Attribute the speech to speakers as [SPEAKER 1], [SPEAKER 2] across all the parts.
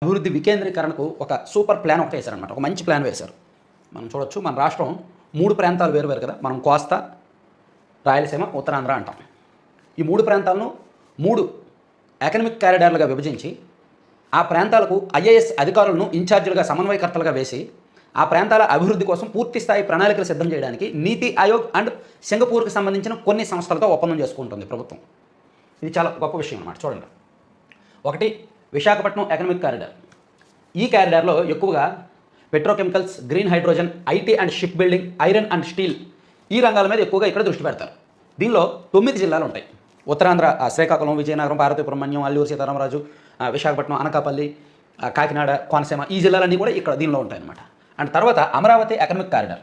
[SPEAKER 1] అభివృద్ధి వికేంద్రీకరణకు ఒక super plan ఒకటి వేశారనమాట. ఒక మంచి ప్లాన్ వేశారు. మనం చూడొచ్చు, మన రాష్ట్రం 3 ప్రాంతాలు వేరు కదా. మనం కోస్తా, రాయలసీమ, ఉత్తరాంధ్ర అంటాం. ఈ 3 ప్రాంతాలను 3 ఎకనమిక్ కారిడార్లుగా విభజించి ఆ ప్రాంతాలకు ఐఏఎస్ అధికారులను ఇన్ఛార్జీలుగా, సమన్వయకర్తలుగా వేసి ఆ ప్రాంతాల అభివృద్ధి కోసం పూర్తి స్థాయి ప్రణాళికలు సిద్ధం చేయడానికి నీతి ఆయోగ్ అండ్ సింగపూర్కి సంబంధించిన కొన్ని సంస్థలతో ఒప్పందం చేసుకుంటుంది ప్రభుత్వం. ఇది చాలా గొప్ప విషయం అన్నమాట. చూడండి, ఒకటి విశాఖపట్నం ఎకనమిక్ కారిడార్. ఈ కారిడార్లో ఎక్కువగా petrochemicals, green hydrogen, IT and ship building, iron and steel ఈ రంగాల మీద ఎక్కువగా ఇక్కడ దృష్టి పెడతారు. దీనిలో 9 జిల్లాలు ఉంటాయి. ఉత్తరాంధ్ర శ్రీకాకుళం, విజయనగరం, పార్వతీపురం, మన్యం, అల్లూరు సీతారామరాజు, విశాఖపట్నం, అనకాపల్లి, కాకినాడ, కోనసీమ ఈ జిల్లాలన్నీ కూడా ఇక్కడ దీనిలో ఉంటాయన్నమాట. అండ్ తర్వాత అమరావతి ఎకనమిక్ కారిడార్.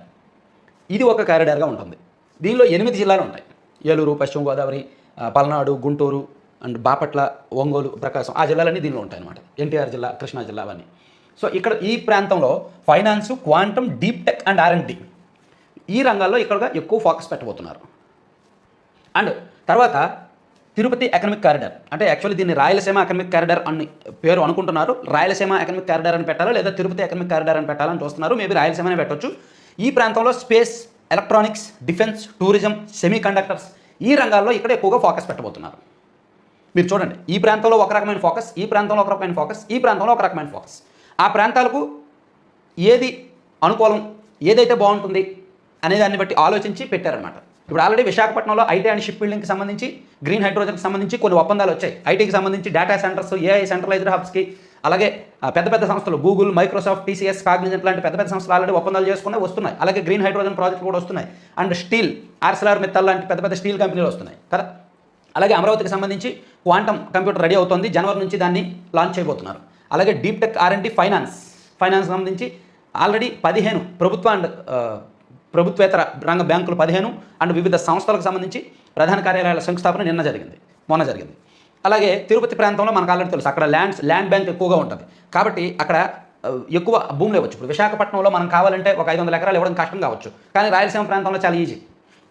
[SPEAKER 1] ఇది ఒక కారిడార్గా ఉంటుంది. దీనిలో 8 జిల్లాలు ఉంటాయి. ఏలూరు, పశ్చిమ గోదావరి, పల్నాడు, గుంటూరు అండ్ బాపట్ల, ఒంగోలు, ప్రకాశం ఆ జిల్లాలన్నీ దీనిలో ఉంటాయన్నమాట. ఎన్టీఆర్ జిల్లా, కృష్ణా జిల్లా అవన్నీ. సో ఇక్కడ ఈ ప్రాంతంలో finance, quantum, deep tech and R&D ఈ రంగాల్లో ఇక్కడ ఎక్కువ ఫోకస్ పెట్టబోతున్నారు. అండ్ తర్వాత తిరుపతి ఎకనమిక్ కారిడార్, అంటే యాక్చువల్లీ దీన్ని రాయలసీమ ఎకనమిక్ కారిడార్ అని పేరు అనుకుంటున్నారు. రాయలసీమ ఎకనమిక్ కారిడార్ అని పెట్టాలా లేదా తిరుపతి ఎకనమిక్ కారిడార్ అని పెట్టాలని చూస్తున్నారు. మేబీ రాయలసీమనే పెట్టొచ్చు. ఈ ప్రాంతంలో space, electronics, defence, tourism, semi conductors ఈ రంగాల్లో ఇక్కడ ఎక్కువగా ఫోకస్ పెట్టబోతున్నారు. మీరు చూడండి, ఈ ప్రాంతంలో ఒక రకమైన ఫోకస్, ఈ ప్రాంతంలో ఒక రకమైన ఫోకస్, ఈ ప్రాంతంలో ఒక రకమైన ఫోకస్. ఆ ప్రాంతాలకు ఏది అనుకూలం, ఏదైతే బాగుంటుంది అనే దాన్ని బట్టి ఆలోచించి పెట్టారనమాట. ఇప్పుడు ఆల్రెడీ విశాఖపట్నంలో ఐటీ అండ్ షిప్ బిల్డింగ్కి సంబంధించి, గ్రీన్ హైడ్రోజన్కి సంబంధించి కొన్ని ఒప్పందాలు వచ్చాయి. ఐటీకి సంబంధించి డేటా సెంటర్స్, ఏఐ సెంట్రలైజ్డ్ హబ్స్కి, అలాగే పెద్ద పెద్ద సంస్థలు గూగుల్, మైక్రోసాఫ్ట్, టీసీఎస్, కాగ్నిజెంట్ లాంటి పెద్ద పెద్ద సంస్థలు ఆల్రెడీ ఒప్పందాలు చేసుకున్నాయి, వస్తున్నాయి. అలాగే గ్రీన్ హైడ్రోజన్ ప్రాజెక్టులు కూడా వస్తున్నాయి. అండ్ స్టీల్, ఆర్సెలర్ మిత్తల్ లాంటి పెద్ద పెద్ద స్టీల్ కంపెనీలు వస్తున్నాయి కదా. అలాగే అమరావతికి సంబంధించి క్వాంటమ్ కంప్యూటర్ రెడీ అవుతుంది. జనవరి నుంచి దాన్ని లాంచ్ చేయబోతున్నారు. అలాగే డీప్ టెక్, R&D, ఫైనాన్స్ సంబంధించి ఆల్రెడీ 15 ప్రభుత్వ అండ్ ప్రభుత్వేతర రంగ బ్యాంకులు 15 అండ్ వివిధ సంస్థలకు సంబంధించి ప్రధాన కార్యాలయాల శంకుస్థాపన మొన్న జరిగింది. అలాగే తిరుపతి ప్రాంతంలో మనకు ఆల్రెడీ తెలుసు, అక్కడ ల్యాండ్ బ్యాంక్ ఎక్కువగా ఉంటుంది కాబట్టి అక్కడ ఎక్కువ భూములు ఇవ్వచ్చు. ఇప్పుడు విశాఖపట్నంలో మనం కావాలంటే ఒక 500 ఎకరాలు ఇవ్వడం కష్టం కావచ్చు, కానీ రాయలసీమ ప్రాంతంలో చాలా ఈజీ.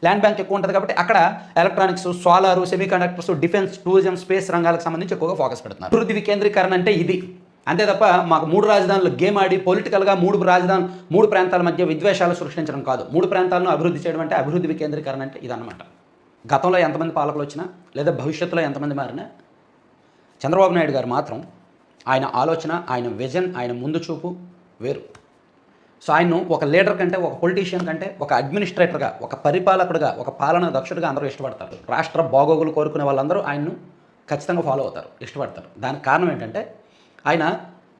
[SPEAKER 1] ల్యాండ్ బ్యాంక్ ఎక్కువ ఉంటుంది కాబట్టి అక్కడ electronics, solar, semi conductors, defence, tourism, space రంగాలకు సంబంధించి ఎక్కువగా ఫోకస్ పెడుతున్నారు. అభివృద్ధి వికేంద్రీకరణ అంటే ఇది. అంతే తప్ప మాకు 3 రాజధానులు గేమ్ ఆడి పొలిటికల్గా 3 ప్రాంతాల మధ్య విద్వేషాలు సృష్టించడం కాదు. 3 ప్రాంతాలను అభివృద్ధి చేయడం అంటే అభివృద్ధి వికేంద్రీకరణ అంటే ఇదన్నమాట. గతంలో ఎంతమంది పాలకులు వచ్చినా లేదా భవిష్యత్తులో ఎంతమంది మారినా చంద్రబాబు నాయుడు గారు మాత్రం ఆయన ఆలోచన, ఆయన విజన్, ఆయన ముందు చూపు వేరు. సో ఆయన్ను ఒక లీడర్ కంటే, ఒక పొలిటీషియన్ కంటే, ఒక అడ్మినిస్ట్రేటర్గా, ఒక పరిపాలకుడిగా, ఒక పాలనా దక్షుడిగా అందరూ ఇష్టపడతారు. రాష్ట్ర బాగోగులు కోరుకునే వాళ్ళందరూ ఆయన్ను ఖచ్చితంగా ఫాలో అవుతారు, ఇష్టపడతారు. దానికి కారణం ఏంటంటే ఆయన